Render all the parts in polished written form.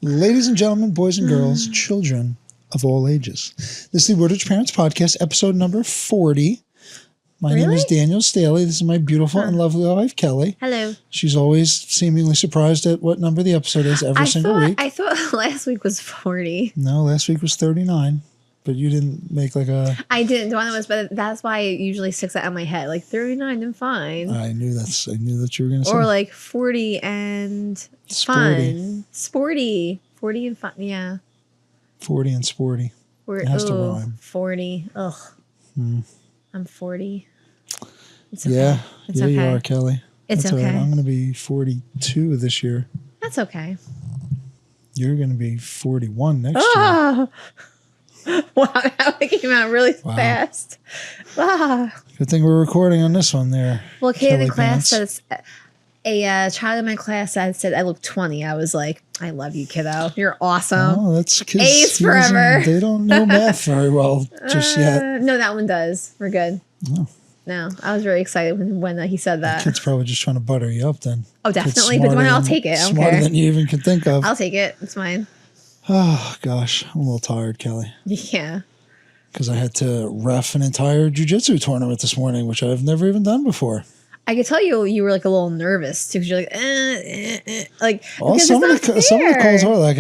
Ladies and gentlemen, boys and girls, children of all ages. This is the Word Rich Parents Podcast, episode number 40. My name is Daniel Staley. This is my beautiful and lovely wife, Kelly. Hello. She's always seemingly surprised at what number the episode is every single week. I thought last week was 40. No, last week was 39. But you didn't make like a... I didn't. The one that was, but that's why it usually sticks out in my head. Like 39 and fine. I knew that you were going to say. Or like 40 and fun. Sporty. 40 and fun. Yeah. 40 and sporty. It has to rhyme. 40. Ugh. I'm 40. It's okay. Yeah. It's okay. You are, Kelly. It's That's okay. Right. I'm going to be 42 this year. That's okay. You're going to be 41 next year. Wow, that came out really fast. Wow. Good thing we're recording on this one there. Well, a kid in class says, a child in my class said I look 20. I was like, I love you, kiddo. You're awesome. Oh, that's kids. A's forever. They don't know math very well just yet. No, that one does. We're good. Oh. No, I was very excited when he said that. The kid's probably just trying to butter you up then. Oh, definitely. But I'll take it. I don't care. Smarter than you even could think of. I'll take it. It's fine. Oh, gosh. I'm a little tired, Kelly. Yeah. Because I had to ref an entire jiu-jitsu tournament this morning, which I've never even done before. I could tell you were like a little nervous too, because you're like, like. Well, some of the calls are like,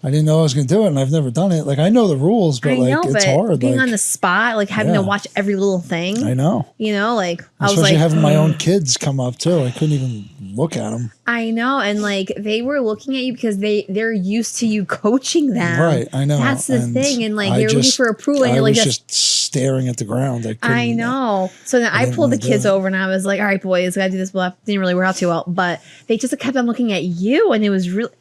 I didn't know I was going to do it, and I've never done it. Like, I know the rules, but it's hard. Being on the spot, like having to watch every little thing. I know. You know, like especially having my own kids come up too. I couldn't even look at them. I know, and like they were looking at you because they're used to you coaching them. Right, I know. That's the thing, and like they're looking for approval, and you're like just staring at the ground. I know. So then I pulled the kids over, and I was like, "All right, boys, gotta do this." Blah. Didn't really work out too well, but they just kept on looking at you, and it was really.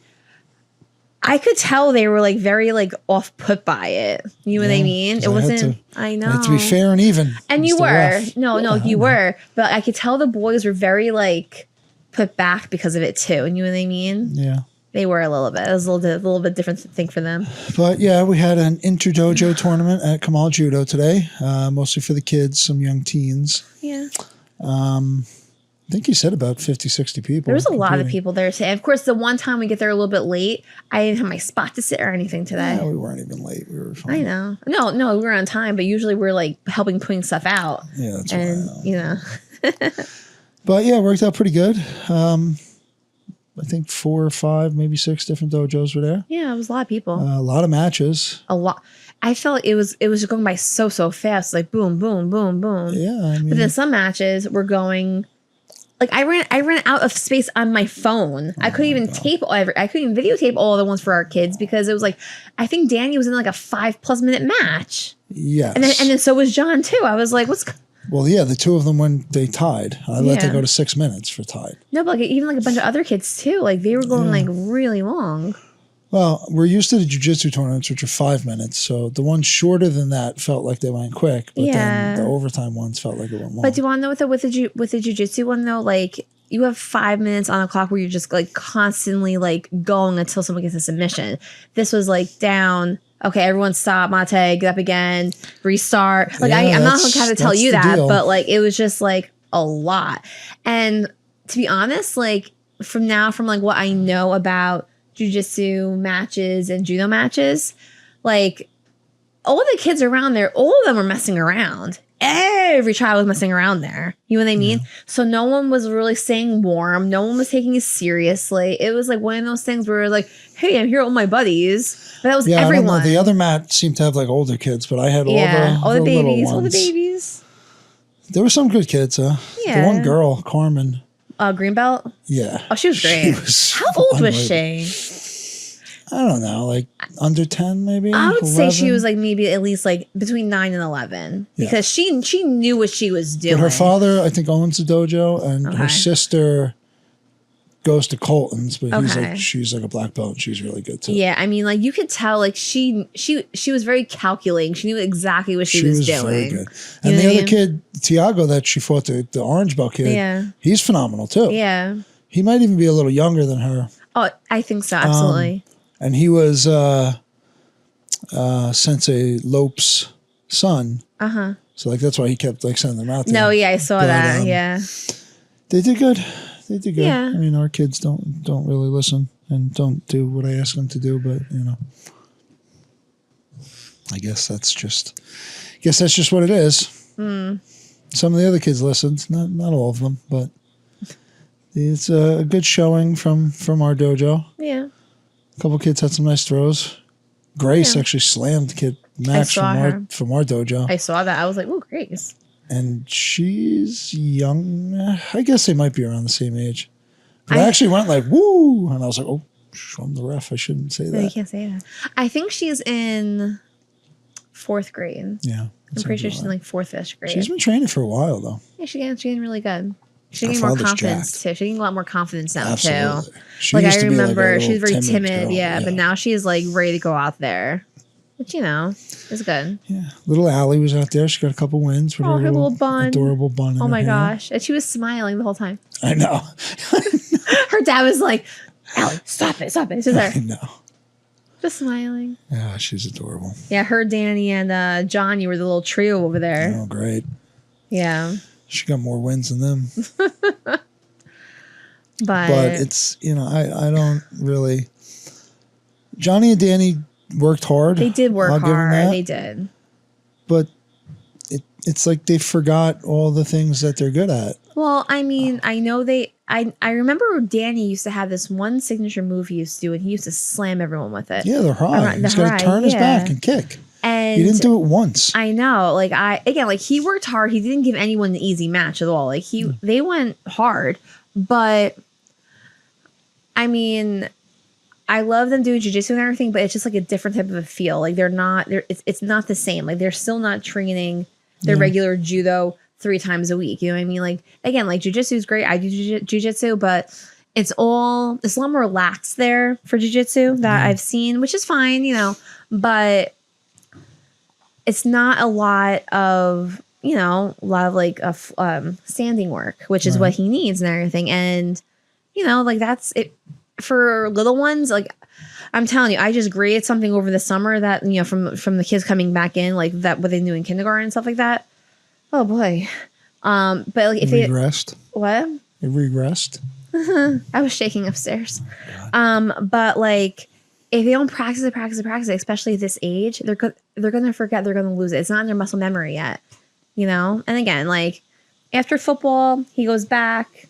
I could tell they were like very like off put by it. You know what I mean? It wasn't. I know. I had to be fair and even. And you were. No, you were. But I could tell the boys were very like put back because of it too. And you know what I mean? Yeah. They were a little bit. It was a little bit different thing for them. But yeah, we had an inter-dojo tournament at Kamal Judo today, mostly for the kids, some young teens. Yeah. I think he said about 50, 60 people. There was a lot of people there today. Of course, the one time we get there a little bit late, I didn't have my spot to sit or anything today. Yeah, we weren't even late. We were fine. I know. No, we were on time, but usually we're like helping putting stuff out. Yeah, that's right. But yeah, it worked out pretty good. I think 4 or 5, maybe 6 different dojos were there. Yeah, it was a lot of people. A lot of matches. A lot. I felt it was going by so fast, like boom, boom, boom, boom. Yeah, I mean, but then some matches were going. Like I ran out of space on my phone. I couldn't even I couldn't even videotape all the ones for our kids because it was like I think Danny was in like a 5+ minute match. Yes. And then so was John too. I was like, well, yeah, the two of them when they tied. I let them go to 6 minutes for tied. No, but like even like a bunch of other kids too. Like they were going like really long. Well, we're used to the jiu-jitsu tournaments, which are 5 minutes. So the ones shorter than that felt like they went quick, but then the overtime ones felt like it went long. But do you want to know with the jiu-jitsu one though? Like you have 5 minutes on the clock where you're just like constantly like going until someone gets a submission. This was like down. Okay, everyone stop, mate, get up again, restart. Like I'm not going to have to tell you that, but like it was just like a lot. And to be honest, like from like what I know about jiu-jitsu matches and judo matches, like all the kids around there, all of them were messing around. Every child was messing around there. You know what I mean? Yeah. So no one was really staying warm. No one was taking it seriously. It was like one of those things where like, hey, I'm here with my buddies. But that was everyone. I don't know. The other mat seemed to have like older kids, but I had all the babies, all the babies. There were some good kids, huh? Yeah. The one girl, Carmen. Greenbelt? Yeah. Oh, she was great. How old was she? I don't know, like under 10 maybe? I would 11? Say she was like maybe at least like between 9 and 11 because she knew what she was doing. But her father, I think, owns the dojo, and her sister goes to Colton's, but she's like a black belt and she's really good too. Yeah, I mean, like you could tell like she was very calculating. She knew exactly what she was doing. Very good. And the other kid, Tiago, that she fought, the orange belt kid, he's phenomenal too. Yeah. He might even be a little younger than her. Oh, I think so, absolutely. And he was Sensei Lope's son. Uh-huh. So like that's why he kept like sending them out there. No, yeah, I saw that. Yeah. They did good. They did good. Yeah. I mean, our kids don't really listen. and don't do what I ask them to do. But I guess that's just what it is. Some of the other kids listened, not all of them, but it's a good showing from our dojo. Yeah. A couple kids had some nice throws. Grace actually slammed kid Max from our dojo. I saw that. I was like, oh, Grace. And she's young. I guess they might be around the same age. But I actually went like, woo! And I was like, oh, I'm the ref. I shouldn't say that. No, you can't say that. I think she's in 4th grade. Yeah. I'm pretty sure she's in like 4th-ish grade. She's been training for a while, though. Yeah, she's getting really good. She's getting more confidence, too. She's getting a lot more confidence now, Absolutely. too. She like, used I to be remember like a she was very timid, girl. yeah, but now she's like ready to go out there. Which, is good. Yeah. Little Allie was out there. She got a couple wins with her little bun. Adorable bun in Oh, her my hand. gosh. And she was smiling the whole time. I know. Her dad was like, Allie, stop it. She's there. I know. Just smiling. Yeah, she's adorable. Yeah, her, Danny, and Johnny were the little trio over there. Oh, great. Yeah. She got more wins than them. But it's, I don't really. Johnny and Danny worked hard. They did work I'll give them hard. that. They did. But it's like they forgot all the things that they're good at. Well, I mean, I know I remember Danny used to have this one signature move he used to do, and he used to slam everyone with it. Yeah, they're high. He's got to turn his back and kick. And he didn't do it once. I know. Like, he worked hard. He didn't give anyone an easy match at all. Like, they went hard. But, I mean, I love them doing jiu-jitsu and everything, but it's just like a different type of a feel. Like, it's not the same. Like, they're still not training their regular judo 3 times a week. You know what I mean? Like, again, like, jiu-jitsu is great. I do jiu-jitsu, but it's a lot more relaxed there for jiu-jitsu that I've seen, which is fine, but it's not a lot of like standing work, which is what he needs and everything. And, like, that's it for little ones. Like, I'm telling you, I just graded something over the summer that, from the kids coming back in, like that, what they do in kindergarten and stuff like that. Oh boy. But like if it regressed. What? It regressed. I was shaking upstairs. But like if they don't practice it, especially at this age, they're gonna forget, they're gonna lose it. It's not in their muscle memory yet. And again, like after football, he goes back.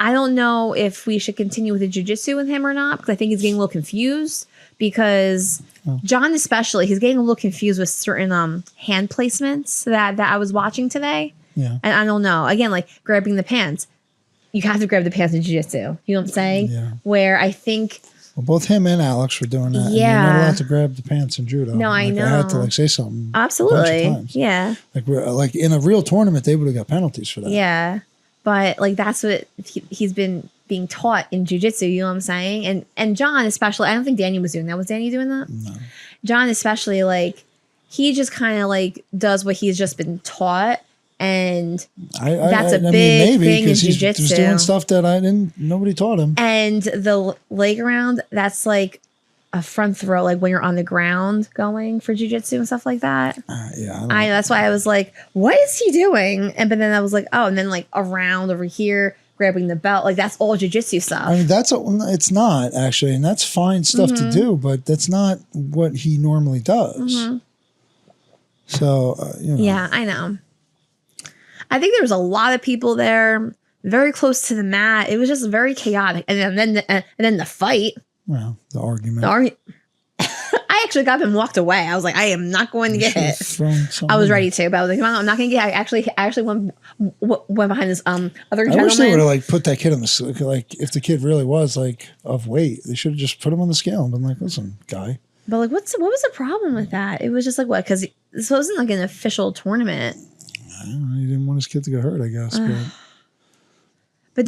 I don't know if we should continue with the jiu-jitsu with him or not, because I think he's getting a little confused because John especially, he's getting a little confused with certain hand placements that I was watching today. Yeah. And I don't know. Again, like grabbing the pants. You have to grab the pants in jiu-jitsu. You know what I'm saying? Yeah. Where I think... Well, both him and Alex were doing that. Yeah. And you're not allowed to grab the pants in judo. No, I know. I had to say something. Absolutely. A bunch of times. Yeah. Like in a real tournament, they would have got penalties for that. Yeah. But like that's what he's been being taught in jiu-jitsu, you know what I'm saying? And John especially, I don't think Danny was doing that. Was Danny doing that? No. John especially, like, he just kind of like does what he's just been taught. And that's a big thing in jiu-jitsu. He's doing stuff that nobody taught him. And the leg around, that's like a front throw, like when you're on the ground going for jiu-jitsu and stuff like that. Yeah. That's why I was like, what is he doing? But then I was like, oh, and then like around over here, grabbing the belt, like that's all jiu-jitsu stuff. I mean, it's not actually, and that's fine stuff to do, but that's not what he normally does. So, Yeah, I know. I think there was a lot of people there, very close to the mat. It was just very chaotic. And then the fight. Well, the argument. I actually got up and walked away. I was like, I am not going to get hit. I was ready to, but I was like, I'm not going to get. I actually went behind this other gentleman. I wish they would have like put that kid on the like if the kid really was like of weight, they should have just put him on the scale and been like, listen, guy. But like, what was the problem with that? It was just like what? Because this wasn't like an official tournament. I don't know, he didn't want his kid to get hurt, I guess. But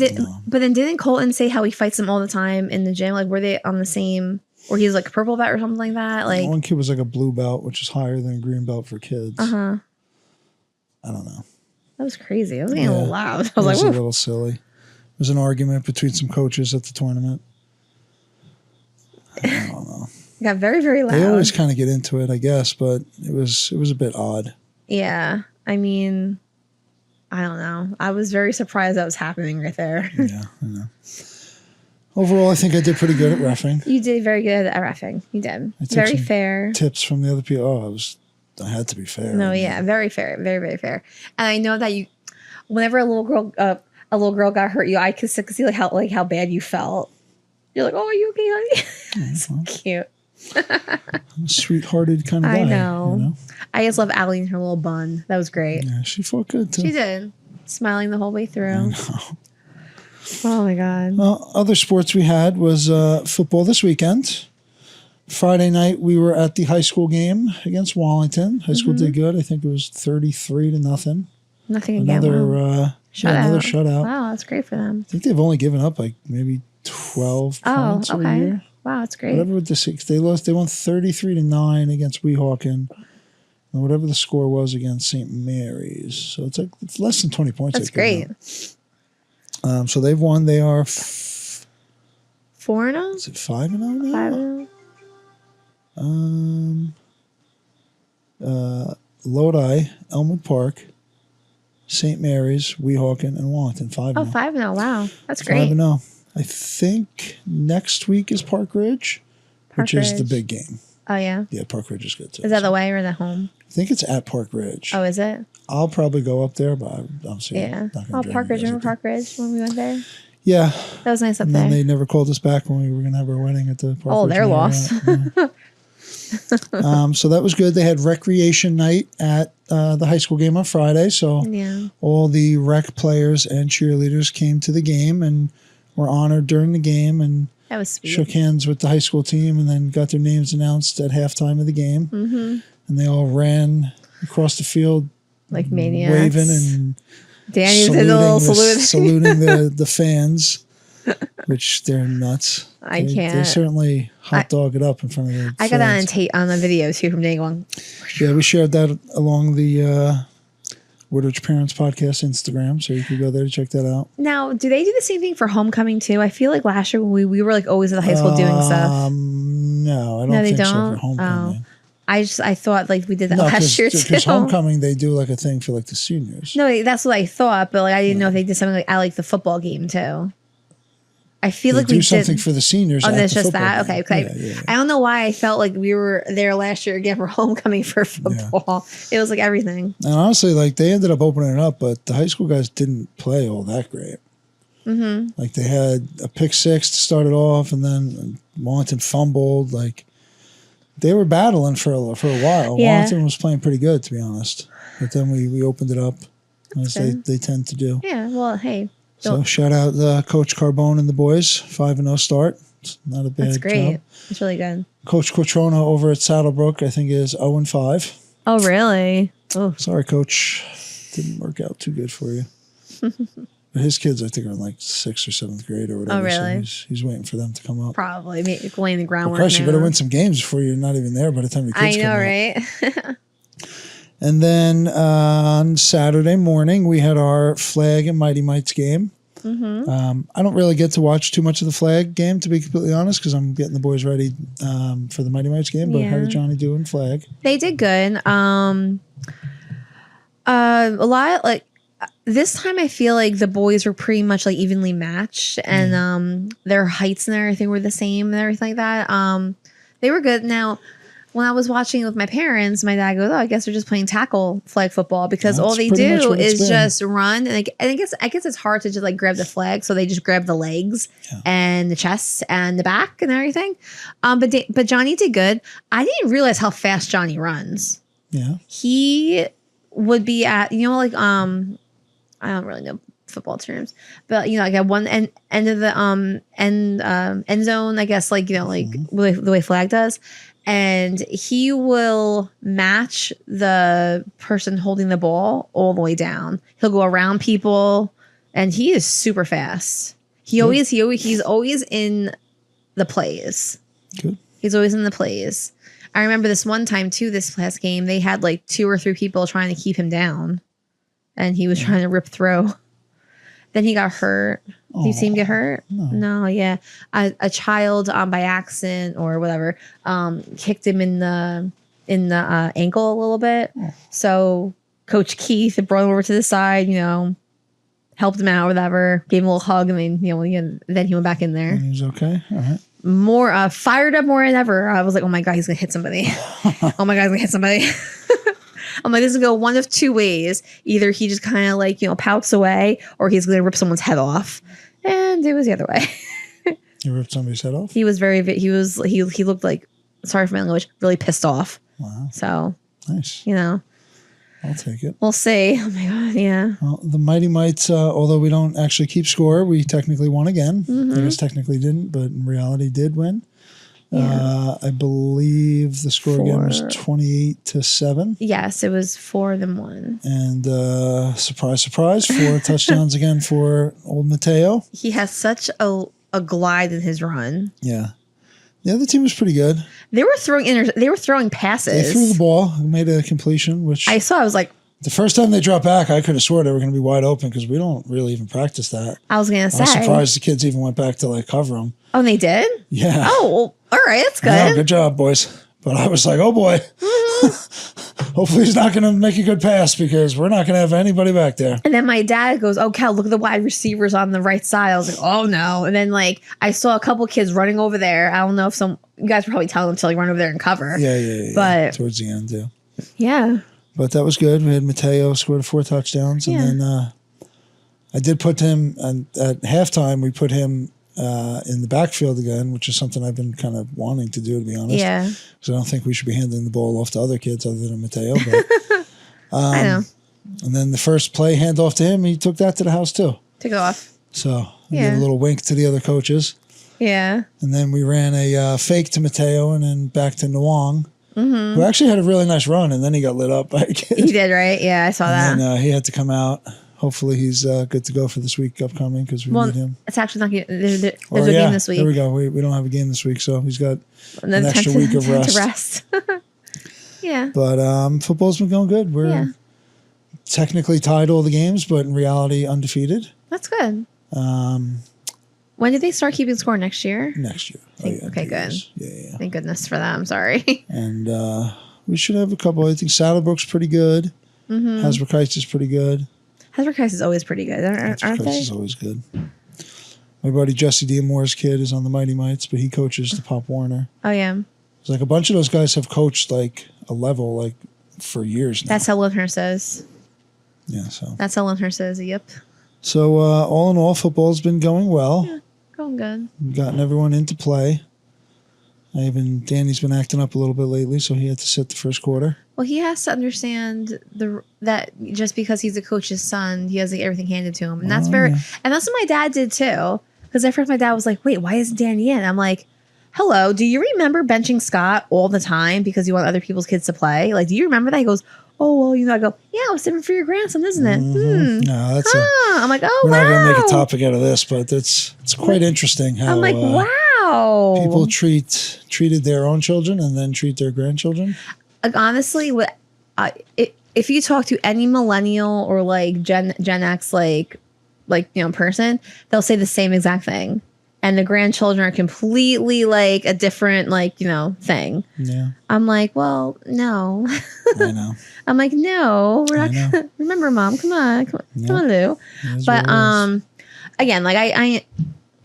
then didn't Colton say how he fights them all the time in the gym? Like, were they on the same, or he's like a purple belt or something like that? Like one kid was like a blue belt, which is higher than a green belt for kids. I don't know. That was crazy. It was getting a little loud. I was it was like, a little silly. There was an argument between some coaches at the tournament. I don't know. It got very, very loud. They always kind of get into it, I guess, but it was a bit odd. Yeah. I mean, I don't know. I was very surprised that was happening right there. Yeah, I know. Overall, I think I did pretty good at reffing. You did very good at reffing. You did. I took Very some fair. tips from the other people. Oh, I had to be fair. No, yeah, very fair. Very, very fair. And I know that whenever a little girl got hurt, I could see how bad you felt. You're like, oh, are you okay, honey? So cute. I'm a sweethearted kind of guy. I know. I just love Allie and her little bun. That was great. Yeah, she fought good too. She did. Smiling the whole way through. I know. Oh my God. Well, other sports we had was football this weekend. Friday night, we were at the high school game against Wallington. High school did good. I think it was 33-0. Nothing again. Another shutout. Wow, that's great for them. I think they've only given up like maybe 12 points a year. Wow, that's great. Whatever the six, they won 33-9 against Weehawken. And whatever the score was against St. Mary's. So it's less than 20 points. That's great. So they've won. They are 4-0? Is it 5-0 now? 5-0. Lodi, Elmwood Park, St. Mary's, Weehawken, and Wallington. 5-0. Oh, 5-0. Wow. That's great. 5-0. I think next week is Park Ridge, which is the big game. Oh, yeah? Yeah, Park Ridge is good too. Is that the away or the home? I think it's at Park Ridge. Oh, is it? I'll probably go up there, but obviously yeah. not going to Park Ridge. Remember Park Ridge when we went there? Yeah. That was nice up and there. Then they never called us back when we were going to have our wedding at the Park Ridge. They're lost. Yeah. So that was good. They had recreation night at the high school game on Friday. So all the rec players and cheerleaders came to the game and were honored during the game and that was sweet. Shook hands with the high school team and then got their names announced at halftime of the game. Mm-hmm. And they all ran across the field like maniacs, waving and saluting the fans, which they're nuts. I can't. They certainly hot dog it up in front of the I fans. got on the video too from day one. Yeah, we shared that along the Woodridge Parents Podcast Instagram, so you can go there to check that out. Now, do they do the same thing for homecoming too? I feel like last year when we were like always at the high school doing stuff. No, I don't think so for homecoming. I thought like we did that last year too. Because homecoming, they do like a thing for like the seniors. No, that's what I thought, but like I didn't know if they did something like at like the football game too. I feel like we do something for the seniors. Oh, that's just that. Okay. Yeah. I don't know why I felt like we were there last year again for homecoming for football. Yeah. It was like everything. And honestly, like they ended up opening it up, but the high school guys didn't play all that great. Mm-hmm. Like they had a pick six to start it off, and then Wallington fumbled. Like they were battling for a while. Yeah. Wallington was playing pretty good, to be honest. But then we opened it up, as they tend to do. Yeah. Well, hey. So shout out Coach Carbone and the boys, 5-0 start. It's not a bad That's great. job. It's really good. Coach Quattrona over at Saddlebrook, I think, is 0-5. Oh, really? Oh, sorry, Coach. Didn't work out too good for you. But his kids, I think, are in like 6th or 7th grade or whatever. Oh, really? So he's waiting for them to come up. Probably laying the groundwork. Of course, you better win some games before you're not even there by the time your kids come up. I know, right? And then on Saturday morning, we had our flag and Mighty Mites game. Mm-hmm. I don't really get to watch too much of the flag game, to be completely honest, because I'm getting the boys ready for the Mighty Mites game. But how did Johnny do in flag? They did good. A lot like this time, I feel like the boys were pretty much like evenly matched, and their heights and everything were the same and everything like that. They were good. Now, when I was watching with my parents, my dad goes, "Oh, I guess they're just playing tackle flag football because all they do is just run." And I guess it's hard to just like grab the flag, so they just grab the legs and the chest and the back and everything. But Johnny did good. I didn't realize how fast Johnny runs. Yeah, he would be at like I don't really know football terms, but like at one end of the end zone, I guess, like like the way flag does. And he will match the person holding the ball all the way down. He'll go around people, and he is super fast. He's always in the plays. Good. He's always in the plays. I remember this one time too. This last game, they had like 2 or 3 people trying to keep him down, and he was trying to rip through. Then he got hurt. Did you see him get hurt? No, yeah. A child by accident or whatever kicked him in the ankle a little bit. So Coach Keith brought him over to the side, helped him out, whatever. Gave him a little hug, and then he went back in there. And he was okay. All right. More fired up more than ever. I was like, oh my God, he's gonna hit somebody. Oh my God, he's gonna hit somebody. I'm like, this is gonna go one of two ways. Either he just kind of like, pouts away, or he's gonna rip someone's head off. And it was the other way. He ripped somebody's head off? He looked like, sorry for my language, really pissed off. Wow. So nice. I'll take it. We'll see. Oh my God, yeah. Well, the Mighty Mites, although we don't actually keep score, we technically won again. Mm-hmm. I guess technically didn't, but in reality did win. Yeah. I believe the score again was 28-7. Yes, it was 4-1. And surprise, surprise, 4 touchdowns again for old Mateo. He has such a glide in his run. Yeah. The other team was pretty good. They were throwing passes. They threw the ball, made a completion, which I was like, the first time they dropped back, I could have swore they were going to be wide open because we don't really even practice that. I was going to say. I was surprised the kids even went back to like cover them. Oh, and they did? Yeah. Oh, well, all right. That's good. Yeah, good job, boys. But I was like, oh boy. Mm-hmm. Hopefully he's not going to make a good pass because we're not going to have anybody back there. And then my dad goes, oh, Cal, look at the wide receivers on the right side. I was like, oh no. And then like I saw a couple kids running over there. I don't know if you guys were probably telling them to like run over there and cover. Yeah. But towards the end too. Yeah. But that was good. We had Mateo scored 4 touchdowns. And then I did put him, and at halftime, we put him in the backfield again, which is something I've been kind of wanting to do, to be honest. Yeah. Because I don't think we should be handing the ball off to other kids other than Mateo. But, I know. And then the first play handoff to him, he took that to the house too. Took it off. So I gave a little wink to the other coaches. Yeah. And then we ran a fake to Mateo and then back to Nwang, who actually had a really nice run, and then he got lit up by a kid. He did, right? Yeah, I saw that. And he had to come out. Hopefully he's good to go for this week upcoming because we need him. It's actually not good. There's a game this week. There we go. We don't have a game this week, so he's got an extra week of rest. Yeah. But football's been going good. We're technically tied all the games, but in reality undefeated. That's good. When did they start keeping score next year? Next year. Okay, good. Yeah. Thank goodness for them. Sorry. And we should have a couple. I think Saddlebrook's pretty good. Hasbrook Heights is pretty good. Hasbrook Heights is always pretty good, aren't they? Hasbrook Heights is always good. My buddy Jesse Diamore's kid is on the Mighty Mites, but he coaches the Pop Warner. Oh, yeah. It's like a bunch of those guys have coached like a level like for years now. That's how Linhurst says. Yeah, so. That's how Linhurst says, yep. So all in all, football's been going well. Yeah, going good. We've gotten everyone into play. Danny's been acting up a little bit lately, so he had to sit the first quarter. Well, he has to understand that just because he's a coach's son, he has like, everything handed to him, and that's and that's what my dad did too. Because at first my dad was like, "Wait, why isn't Danny in?" I'm like, "Hello, do you remember benching Scott all the time because you want other people's kids to play? Like, do you remember that?" He goes, "Oh well, I go, yeah, it was different for your grandson, isn't it?" No, that's I'm like, "Oh, we're wow." not going to make a topic out of this, but it's quite interesting how I'm like, wow, people treated their own children and then treat their grandchildren. Like, honestly, if you talk to any millennial or like Gen X person, they'll say the same exact thing, and the grandchildren are completely like a different thing. Yeah, I'm like, well, no. I know. I'm like, no, we're not gonna remember, Mom. Come on, Lou. But again, like I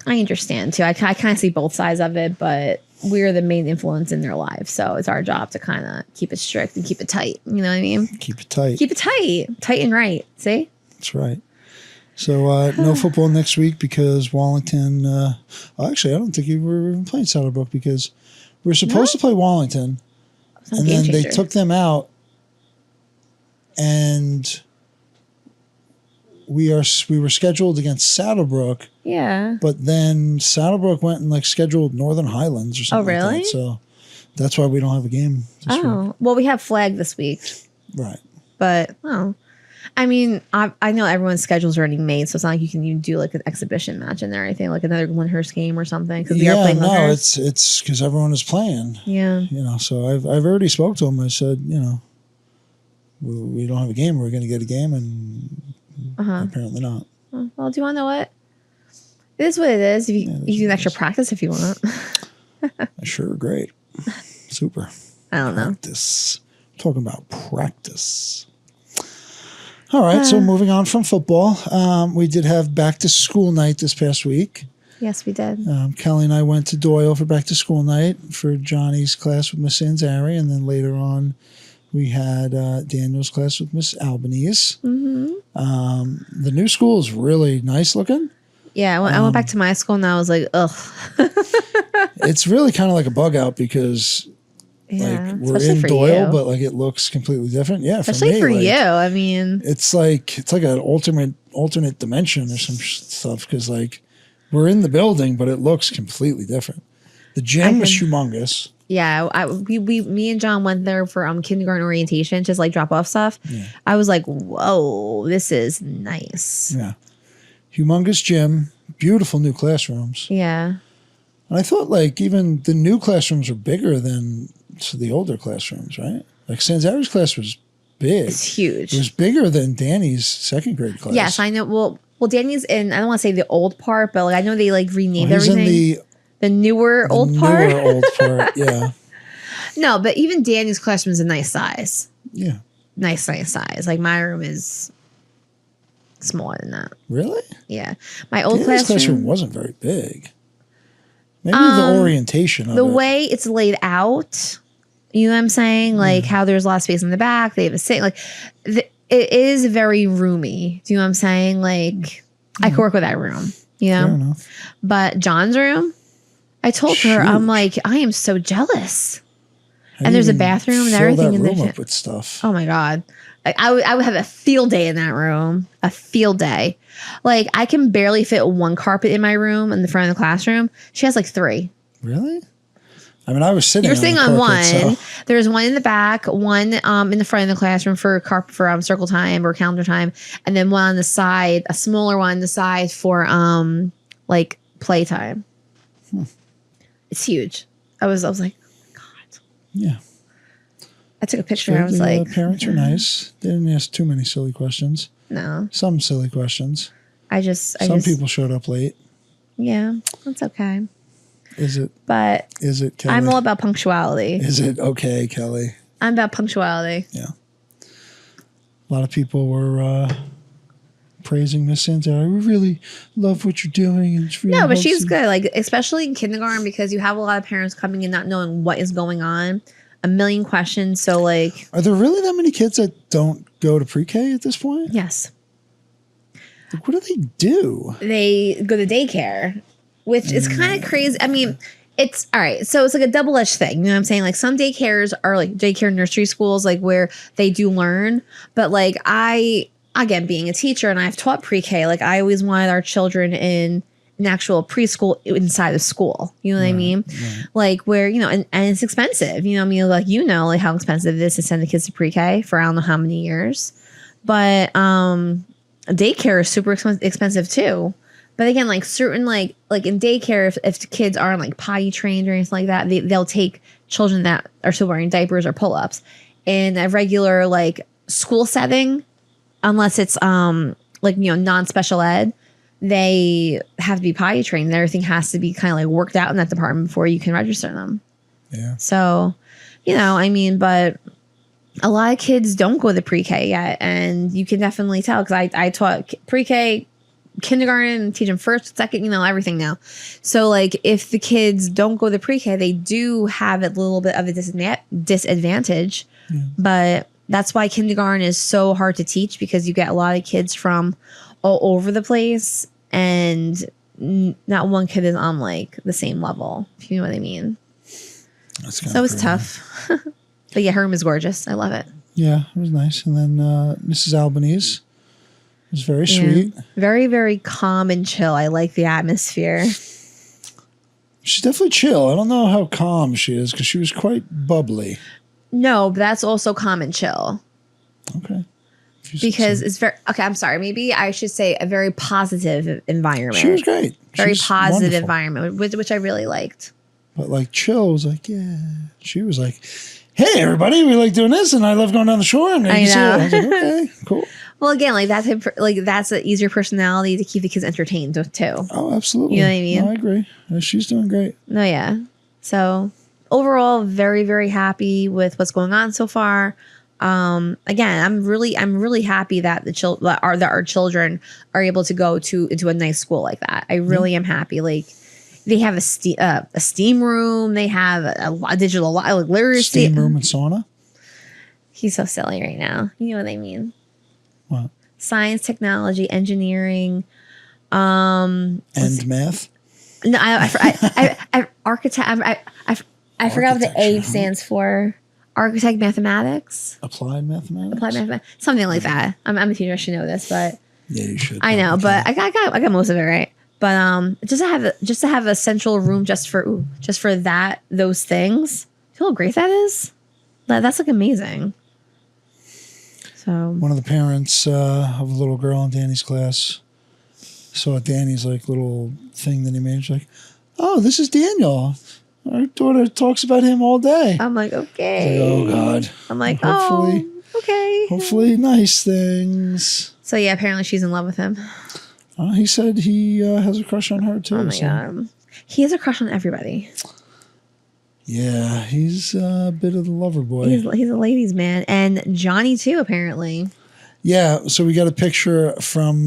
understand too. I kind of see both sides of it, but we're the main influence in their lives, so it's our job to kind of keep it strict and keep it tight. You know what I mean? Keep it tight. Keep it tight and right. See? That's right. So no football next week because Wallington. Actually, I don't think we were even playing Saddlebrook because we were supposed to play Wallington, and then they took them out, and we were scheduled against Saddlebrook. Yeah. But then Saddlebrook went and scheduled Northern Highlands or something. Oh, really? Like that. So that's why we don't have a game this week. Well, we have flag this week. Right. But I mean, I know everyone's schedule's already made, so it's not like you can do like an exhibition match in there or anything, like another Lyndhurst game or something. Because we are playing Lyndhurst. it's because everyone is playing. Yeah. So I've already spoke to them. I said, we don't have a game. We're going to get a game, and apparently not. Well, do you want to know what? It is what it is. You can extra practice if you want. Sure, great. Super. I don't know. Practice. Talking about practice. All right. So moving on from football, we did have back to school night this past week. Yes, we did. Kelly and I went to Doyle for back to school night for Johnny's class with Miss Sanzari, and then later on we had Daniel's class with Miss Albanese. Mm-hmm. The new school is really nice looking. Yeah, I went back to my school and I was like, ugh. It's really kind of like a bug out because like we're in Doyle, but like it looks completely different. Yeah, especially for like, you. I mean, it's like an alternate dimension or some stuff because like we're in the building, but it looks completely different. The gym is humongous. Yeah, me and John went there for kindergarten orientation, just like drop off stuff. Yeah. I was like, whoa, this is nice. Yeah, humongous gym, beautiful new classrooms. Yeah, and I thought like even the new classrooms are bigger than the older classrooms, right? Like Sanzari's class was big. It's huge. It was bigger than Danny's second grade class. Yes, I know. Well, Danny's in. I don't want to say the old part, but like I know they like renamed everything. In the newer old part. Newer old part, yeah. No, but even Danny's classroom is a nice size. Yeah. Nice size. Like my room is smaller than that. Really? Yeah. My old Danny's classroom wasn't very big. Maybe the orientation of the way it's laid out. You know what I'm saying? Like how there's a lot of space in the back. They have a sink. Like it is very roomy. Do you know what I'm saying? Like I could work with that room. You know? Fair enough. But John's room, I told her, I'm like, I am so jealous. And there's a bathroom and everything in there. Up with stuff. Oh my God. I would have a field day in that room. A field day. Like I can barely fit one carpet in my room in the front of the classroom. She has like 3. Really? I mean, I was sitting. You're sitting on one. So. There's one in the back, one in the front of the classroom for circle time or calendar time, and then one on the side, a smaller one on the side for like playtime. It's huge. I was like, God. Yeah. I took a picture. I was like, parents are nice. They didn't ask too many silly questions. No. Some silly questions. Some people showed up late. Yeah, that's okay. Is it, Kelly? I'm all about punctuality. Is it okay, Kelly? I'm about punctuality. Yeah. A lot of people were praising Miss Sanzari. We really love what you're doing. And it's really no, but she's good. Like, especially in kindergarten because you have a lot of parents coming in not knowing what is going on. A million questions. So, like. Are there really that many kids that don't go to pre-K at this point? Yes. Like, what do they do? They go to daycare. Which is kind of crazy. I mean, it's all right. So it's like a double-edged thing. You know what I'm saying? Like some daycares are like daycare nursery schools, like where they do learn. But like again, being a teacher and I've taught pre-K, like I always wanted our children in an actual preschool inside of school. You know what I mean? Right. Like where, you know, and it's expensive. You know what I mean? Like, you know, like how expensive it is to send the kids to pre-K for I don't know how many years. But daycare is super expensive too. But again, like certain like in daycare, if the kids aren't like potty trained or anything like that, they'll take children that are still wearing diapers or pull-ups. In a regular like school setting, unless it's like, you know, non-special ed, they have to be potty trained. Everything has to be kind of like worked out in that department before you can register them. Yeah. So, you know, I mean, but a lot of kids don't go to pre-K yet, and you can definitely tell because I taught pre-K, kindergarten, teach them first, second, you know, everything now. So like if the kids don't go to pre-K, they do have a little bit of a disadvantage. Yeah. But that's why kindergarten is so hard to teach because you get a lot of kids from all over the place and not one kid is on like the same level, if you know what I mean. So it's tough. But yeah, her room is gorgeous. I love it. Yeah, it was nice. And then Mrs. Albanese was very sweet. Very, very calm and chill. I like the atmosphere. She's definitely chill. I don't know how calm she is because she was quite bubbly. No, but that's also calm and chill. Okay. Because it's very... Okay, I'm sorry. Maybe I should say a very positive environment. She was great. Very positive environment, which I really liked. But like chill was like, yeah. She was like, hey, everybody, we like doing this and I love going down the shore. And I know. I was like, okay, cool. Well, again, like that's an easier personality to keep the kids entertained too. Oh, absolutely. You know what I mean? No, I agree. She's doing great. No, yeah. So overall, very, very happy with what's going on so far. again, I'm really happy that that our children are able to go into a nice school like that. I really am happy. Like they have a steam room. They have a digital literacy steam room and sauna. He's so silly right now. You know what I mean? What? Science, technology, engineering, and math. No, I architect. I forgot what the A stands for. Architect, mathematics, applied mathematics, something like that. I'm a teacher. I should know this, but yeah, you should. I know, but I got most of it right. But just to have a central room just for those things. You know how great that is. That's like amazing. So one of the parents of a little girl in Danny's class saw Danny's like little thing that he made. She's like, "Oh, this is Daniel. Our daughter talks about him all day." I'm like, okay. Oh God. I'm like, hopefully, okay. Hopefully, nice things. So yeah, apparently she's in love with him. He said he has a crush on her too. Oh my God. He has a crush on everybody. Yeah, he's a bit of the lover boy. He's a ladies' man, and Johnny too, apparently. Yeah, so we got a picture from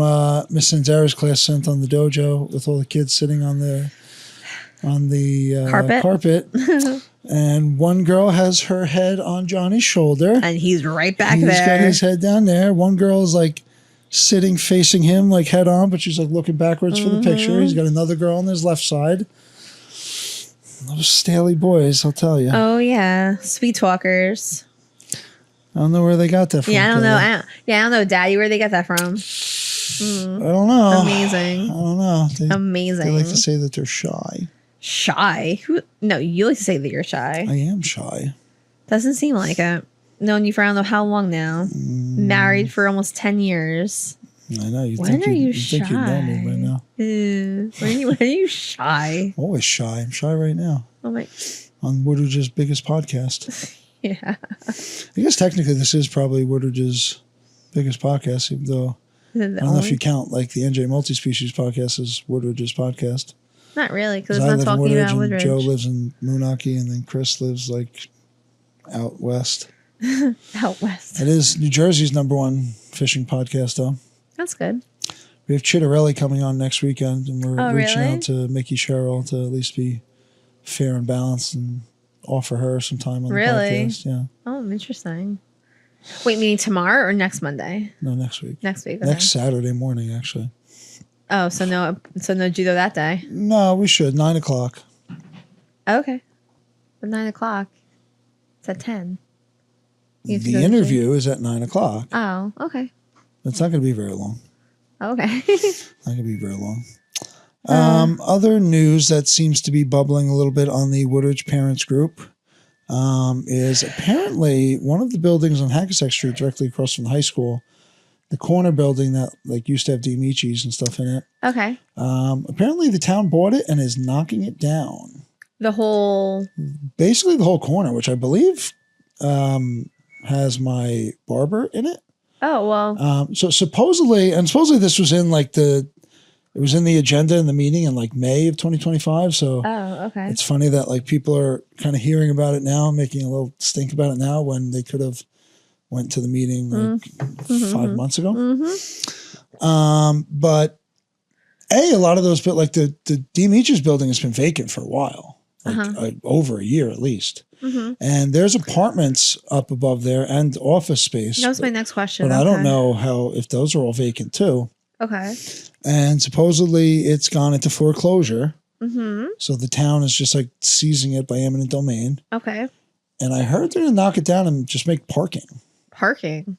Miss Sanzara's class sent on the dojo with all the kids sitting on the carpet. And one girl has her head on Johnny's shoulder. And he's right back there. He's got his head down there. One girl is like sitting facing him like head on, but she's like looking backwards for the picture. He's got another girl on his left side. Those Staley boys, I'll tell you. Oh, yeah. Sweet talkers. I don't know where they got that from. Yeah, I don't know. I don't know, Daddy, where they got that from. I don't know. Amazing. I don't know. Amazing. They like to say that they're shy. Shy? No, you like to say that you're shy. I am shy. Doesn't seem like it. Known you for I don't know how long now. Married for almost 10 years. I know. You think you know me by now. When are you shy? Always shy. I'm shy right now. Oh my. On Woodridge's biggest podcast. Yeah. I guess technically this is probably Woodridge's biggest podcast, even though I don't know if you count like the NJ Multispecies podcast as Woodridge's podcast. Not really, because it's not talking about Woodridge. Joe lives in Moonachie, and then Chris lives like out west. Out west. It is New Jersey's #1 fishing podcast, though. That's good. We have Chittarelli coming on next weekend, and we're reaching really? out to Mickey Sherrill to at least be fair and balanced and offer her some time on the podcast. Yeah. Oh, interesting. Wait, meaning tomorrow or next Monday? No, next week. Next week. Okay. Next Saturday morning, actually. Oh, so no judo that day? No, we should. 9 o'clock. Okay. But 9 o'clock. It's at 10. The interview is at 9 o'clock. Oh, okay. It's not going to be very long. Okay. Not going to be very long. Other news that seems to be bubbling a little bit on the Woodridge Parents Group is apparently one of the buildings on Hackensack Street directly across from the high school, the corner building that like used to have Dimichi's and stuff in it. Okay. Apparently the town bought it and is knocking it down. Basically the whole corner, which I believe has my barber in it. Oh, well. So supposedly this was in like it was in the agenda in the meeting in like May of 2025. So okay. It's funny that like people are kind of hearing about it now, making a little stink about it now when they could have went to the meeting like 5 months ago. But a lot of those, but like the Dimichi's building has been vacant for a while, like over a year at least. And there's apartments up above there and office space. That was my next question. But I don't know if those are all vacant too. Okay. And supposedly it's gone into foreclosure. So the town is just like seizing it by eminent domain. Okay. And I heard they're going to knock it down and just make parking. Parking?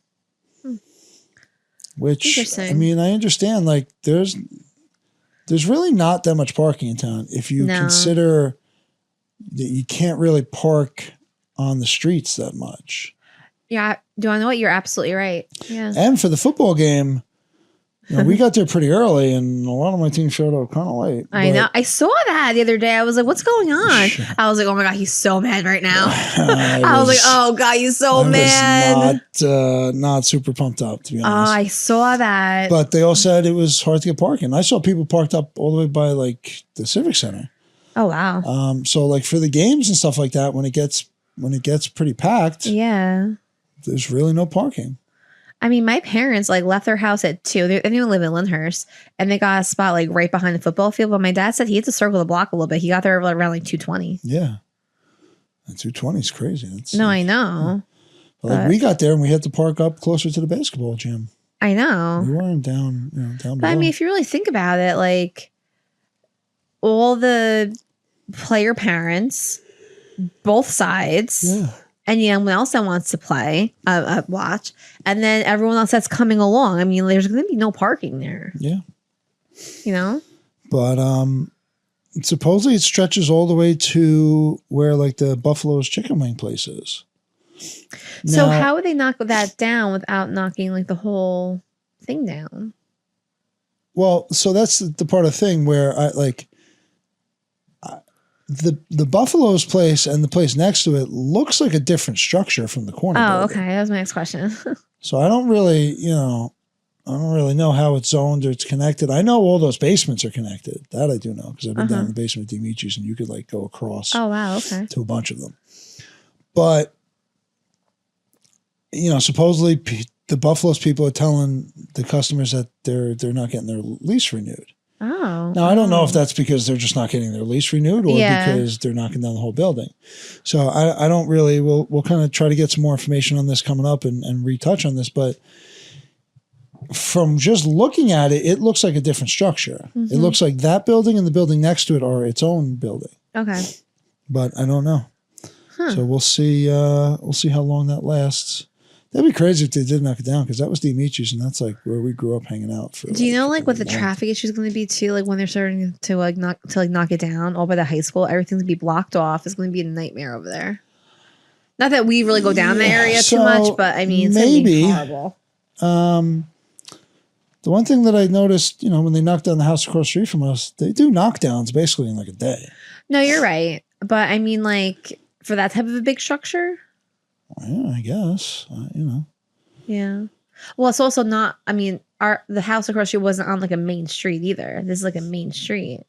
Which, I mean, I understand like there's really not that much parking in town. If you consider that you can't really park on the streets that much. Yeah. Do I know what? You're absolutely right. Yeah. And for the football game, we got there pretty early, and a lot of my team showed up kind of late. I know. I saw that the other day. I was like, what's going on? I was like, oh my God, he's so mad right now. I was like, oh God, he's so mad. Not super pumped up, to be honest. Oh, I saw that. But they all said it was hard to get parking. I saw people parked up all the way by like the Civic Center. Oh, wow. So like for the games and stuff like that, when it gets pretty packed. Yeah. there's really no parking. I mean, my parents like left their house at 2. They didn't even live in Lyndhurst, and they got a spot like right behind the football field. But my dad said he had to circle the block a little bit. He got there around like 2:20. Yeah, and 2:20 is crazy. That's no, I know. But we got there and we had to park up closer to the basketball gym. I know. We weren't down But below. I mean, if you really think about it, like all the player parents, both sides. Yeah. And anyone else that wants to play, watch, and then everyone else that's coming along. I mean, there's going to be no parking there. Yeah. You know? But supposedly it stretches all the way to where like the Buffalo's chicken wing place is. So how would they knock that down without knocking like the whole thing down? Well, so that's the part of the thing where the Buffalo's place and the place next to it looks like a different structure from the corner. Oh, building. okay. That was my next question. So I don't really know how it's zoned or it's connected. I know all those basements are connected. That I do know because I've been down in the basement with Dimitri's and you could like go across. Oh, wow. Okay. To a bunch of them. But, supposedly the Buffalo's people are telling the customers that they're not getting their lease renewed. Oh. Now, I don't know if that's because they're just not getting their lease renewed or because they're knocking down the whole building. So I don't really, we'll kind of try to get some more information on this coming up and retouch on this. But from just looking at it, it looks like a different structure. It looks like that building and the building next to it are its own building. Okay. But I don't know. So we'll see how long that lasts. That'd be crazy if they did knock it down because that was Dimitri's and that's like where we grew up hanging out for. Do you know like what the traffic issue is going to be too? Like when they're starting to knock it down all by the high school, everything's going to be blocked off. It's going to be a nightmare over there. Not that we really go down the area too much, but I mean, it's going to be horrible. The one thing that I noticed, when they knocked down the house across the street from us, they do knockdowns basically in like a day. No, you're right. But I mean, like for that type of a big structure. Yeah, I guess. Yeah. Well, it's also not. I mean, the house across the street wasn't on like a main street either. This is like a main street,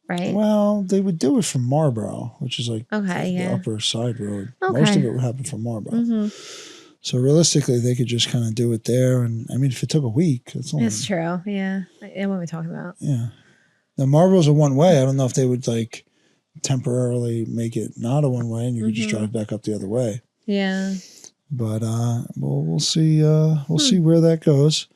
right? Well, they would do it from Marlboro, which is like the upper side road. Okay. Most of it would happen from Marlboro. So realistically, they could just kind of do it there. And I mean, if it took a week, it's true. Yeah, and what we're talking about. Yeah. Now Marlboro's a one way. I don't know if they would like temporarily make it not a one way, and you could just drive back up the other way. Yeah. But we'll see. We'll see where that goes.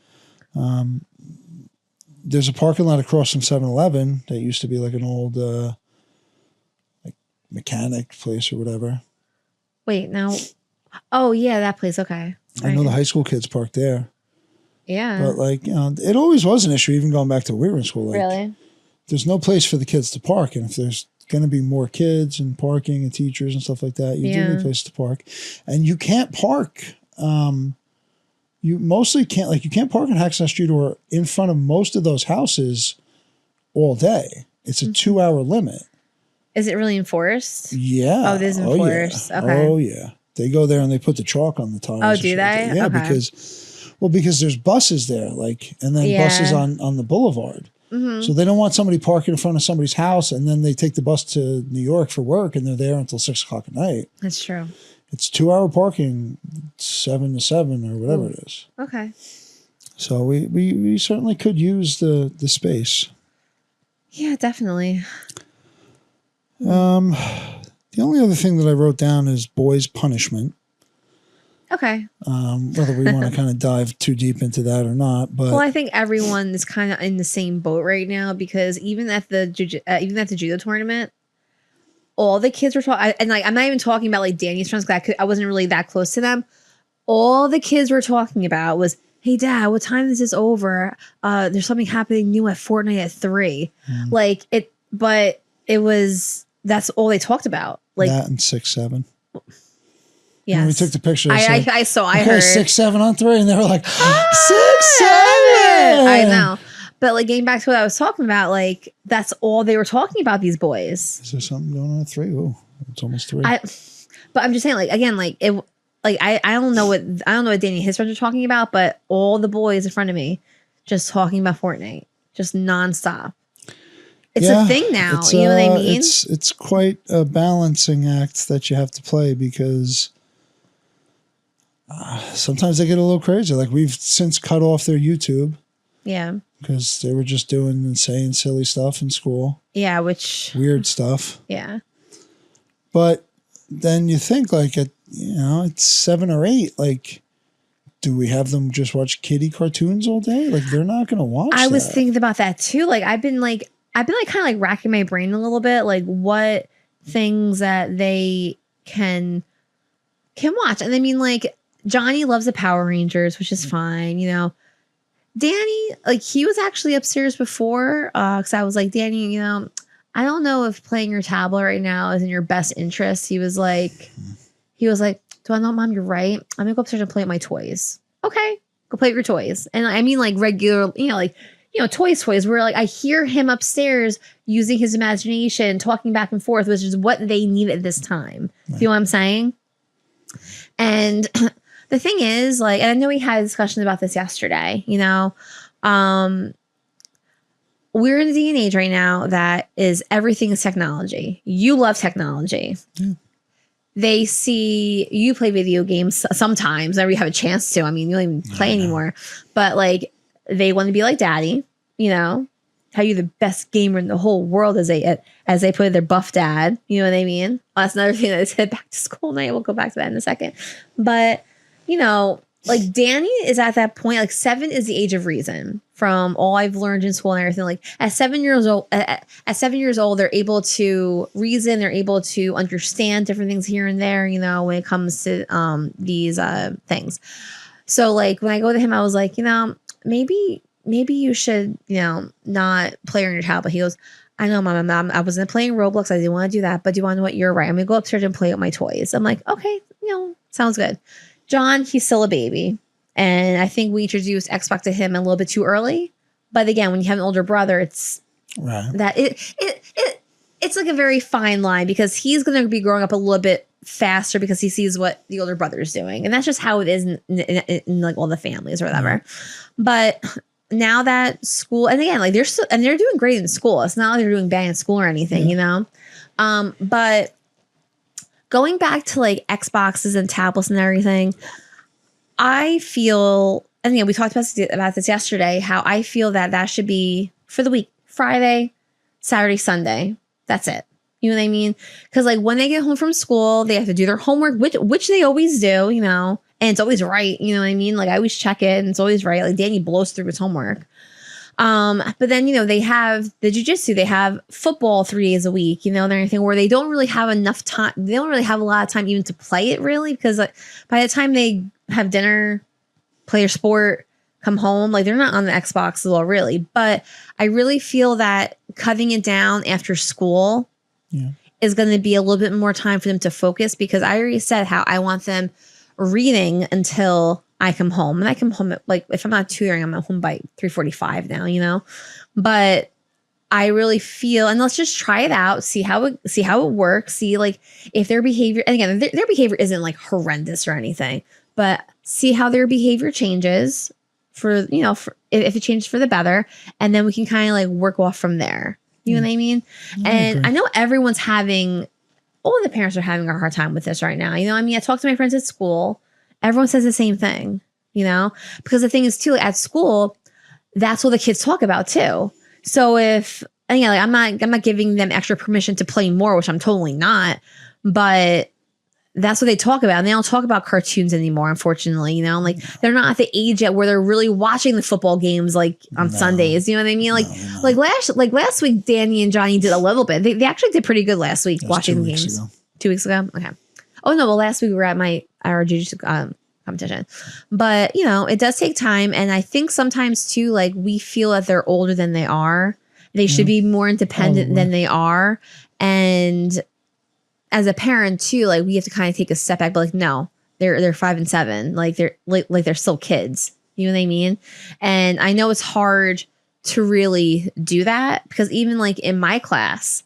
There's a parking lot across from 7-Eleven that used to be like an old like mechanic place or whatever. Wait, now. Oh yeah, that place. Okay. I know the high school kids parked there. Yeah. But like it always was an issue, even going back to when we were in school. Like, really? There's no place for the kids to park, and if there's going to be more kids and parking and teachers and stuff like that, you do need a place to park, and you can't park. You mostly can't, like, you can't park on Hacksaw Street or in front of most of those houses all day. It's a 2-hour limit. Is it really enforced? Yeah. Oh, it is enforced. Yeah. Okay. Oh yeah. They go there and they put the chalk on the tires. Oh, do they? Yeah, okay. because there's buses there, like, and then buses on the boulevard. So they don't want somebody parking in front of somebody's house and then they take the bus to New York for work and they're there until 6 o'clock at night. That's true. It's 2-hour parking, 7 to 7 or whatever it is. Okay. So we certainly could use the space. Yeah, definitely. The only other thing that I wrote down is boys' punishment. Okay. Whether we want to kind of dive too deep into that or not, but I think everyone is kind of in the same boat right now because even at the judo tournament, all the kids were talking, and like I'm not even talking about like Danny's friends because I wasn't really that close to them. All the kids were talking about was, "Hey, Dad, what time is this over? There's something happening new at Fortnite at 3." Like it, but it was that's all they talked about. Like that and 6, 7. Yeah, when we took the picture. I saw. I heard 6, 7 on 3, and they were like 6, 7. I know, but like getting back to what I was talking about, like that's all they were talking about. These boys. Is there something going on at 3? Oh, it's almost 3. But I'm just saying, like again, like it. Like I don't know what Danny and his friends are talking about, but all the boys in front of me just talking about Fortnite, just nonstop. It's a thing now. You know what I mean? It's quite a balancing act that you have to play because Sometimes they get a little crazy. Like we've since cut off their YouTube. Yeah. Because they were just doing insane, silly stuff in school. Yeah, which... Weird stuff. Yeah. But then you think like it's 7 or 8. Like, do we have them just watch kiddie cartoons all day? Like they're not going to watch I was thinking about that too. Like I've been kind of like racking my brain a little bit. Like what things that they can watch. And I mean, like Johnny loves the Power Rangers, which is fine. Danny, like he was actually upstairs before because I was like, Danny, I don't know if playing your tablet right now is in your best interest. He was like, do I know, Mom, you're right. I'm gonna go upstairs and play with my toys. Okay, go play with your toys. And I mean like regular, toys where like I hear him upstairs using his imagination, talking back and forth, which is what they need at this time. Right. You know what I'm saying? And the thing is, like, and I know we had discussions about this yesterday, we're in a day and age right now that is everything is technology. You love technology. Yeah. They see you play video games sometimes whenever you have a chance to. I mean, you don't even play anymore. But, like, they want to be like daddy, tell you the best gamer in the whole world as they put their buff dad. You know what I mean? Well, that's another thing that is head back to school night. We'll go back to that in a second. But, like Danny is at that point, like 7 is the age of reason from all I've learned in school and everything. Like at 7 years old, they're able to reason, they're able to understand different things here and there, when it comes to these things. So like when I go to him, I was like, maybe you should, not play on your tablet. He goes, I know, Mom, I wasn't playing Roblox. I didn't want to do that. But do you want to know what? You're right. I'm going to go upstairs and play with my toys. I'm like, okay, sounds good. John, he's still a baby. And I think we introduced Xbox to him a little bit too early. But again, when you have an older brother, it's right. That it's like a very fine line because he's going to be growing up a little bit faster because he sees what the older brother is doing. And that's just how it is in like all the families or whatever. Mm-hmm. But now that school, and again, like they're doing great in school. It's not like they're doing bad in school or anything, but going back to like Xboxes and tablets and everything, I feel, and we talked about this yesterday, how I feel that should be for the week, Friday, Saturday, Sunday. That's it. You know what I mean? Because like when they get home from school, they have to do their homework, which they always do, and it's always right. You know what I mean? Like I always check it and it's always right. Like Danny blows through his homework. But then, they have the jiu-jitsu, they have football 3 days a week, and everything where they don't really have enough time. They don't really have a lot of time even to play it really, because like by the time they have dinner, play their sport, come home, like they're not on the Xbox at all really. But I really feel that cutting it down after school is going to be a little bit more time for them to focus, because I already said how I want them reading until I come home, and I come home at, like, if I'm not tutoring, I'm at home by 3:45 now, but I really feel, and let's just try it out, see how it works, see like if their behavior, and again, their behavior isn't like horrendous or anything, but see how their behavior changes for if it changes for the better, and then we can kind of like work off from there. You know what I mean? And I know everyone's all the parents are having a hard time with this right now. I talk to my friends at school. Everyone says the same thing, because the thing is too, at school, that's what the kids talk about too. So I'm not giving them extra permission to play more, which I'm totally not, but that's what they talk about. And they don't talk about cartoons anymore, unfortunately, like they're not at the age yet where they're really watching the football games, like on Sundays, you know what I mean? Like last week, Danny and Johnny did a little bit. They actually did pretty good last week watching the games. 2 weeks ago. Okay. Oh no. Well, last week we were at our jiu-jitsu competition, but it does take time. And I think sometimes too, like we feel that they're older than they are. They should be more independent than they are. And as a parent too, like we have to kind of take a step back, but like, no, they're 5 and 7. Like they're still kids. You know what I mean? And I know it's hard to really do that, because even like in my class,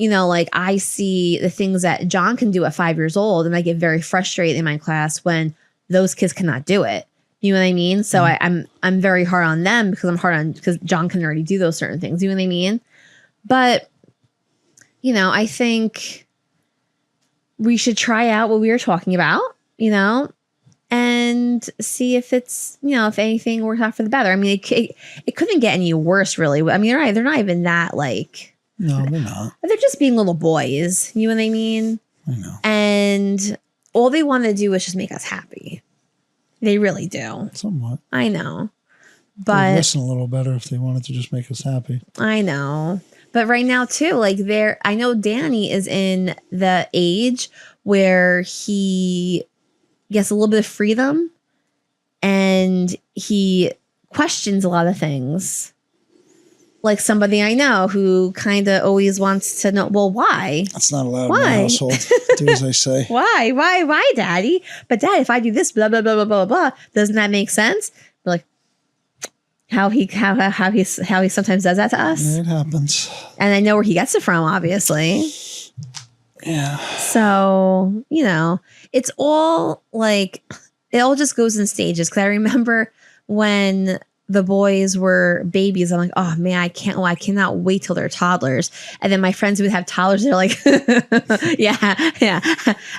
like I see the things that John can do at 5 years old, and I get very frustrated in my class when those kids cannot do it. You know what I mean? So I'm very hard on them because John can already do those certain things. You know what I mean? But, I think we should try out what we were talking about, and and see if it's, if anything works out for the better. I mean, it couldn't get any worse, really. I mean, they're not even that, like... No, they're not. They're just being little boys. You know what I mean? I know. And all they want to do is just make us happy. They really do. Somewhat. I know. They'd But listen a little better if they wanted to just make us happy. I know. But right now, too, like I know Danny is in the age where he gets a little bit of freedom and he questions a lot of things. Like somebody I know who kind of always wants to know, well, why? That's not allowed in my household. Do as I say. Why, Daddy? But Dad, if I do this, blah, blah, blah, blah, blah, blah, doesn't that make sense? But like how he sometimes does that to us. Yeah, it happens. And I know where he gets it from, obviously. Yeah. So, it's all like, it all just goes in stages. Because I remember when the boys were babies, I'm like, oh man, I cannot wait till they're toddlers. And then my friends who would have toddlers, they're like, yeah,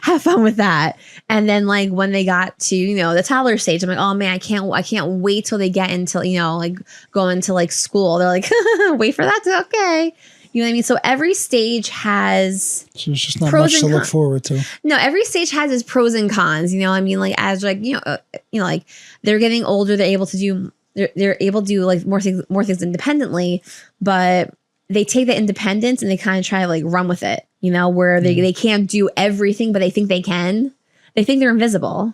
have fun with that. And then like when they got to, the toddler stage, I'm like, oh man, I can't wait till they get into, like go into like school. They're like, wait for that. Okay. You know what I mean? So every stage has So there's just not much to look forward to. No, every stage has its pros and cons. You know what I mean? Like as like, like they're getting older, they're able to do like more things independently, but they take the independence and they kind of try to like run with it, where they can't do everything, but they think they can. They think they're invisible.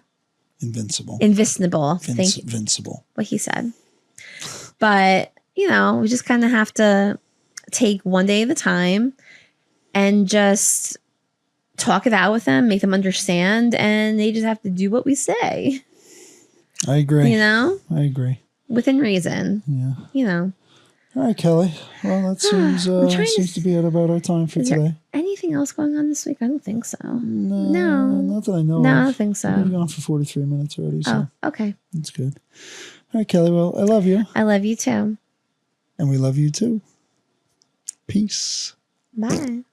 Invincible. Invincible. What he said. But, we just kind of have to take one day at a time and just talk it out with them, make them understand, and they just have to do what we say. I agree. I agree. Within reason. Yeah. All right, Kelly. Well, that seems to be at about our time for today. Anything else going on this week? I don't think so. No. Not that I know of. No, I don't think so. We've gone for 43 minutes already. So okay. That's good. All right, Kelly. Well, I love you. I love you too. And we love you too. Peace. Bye.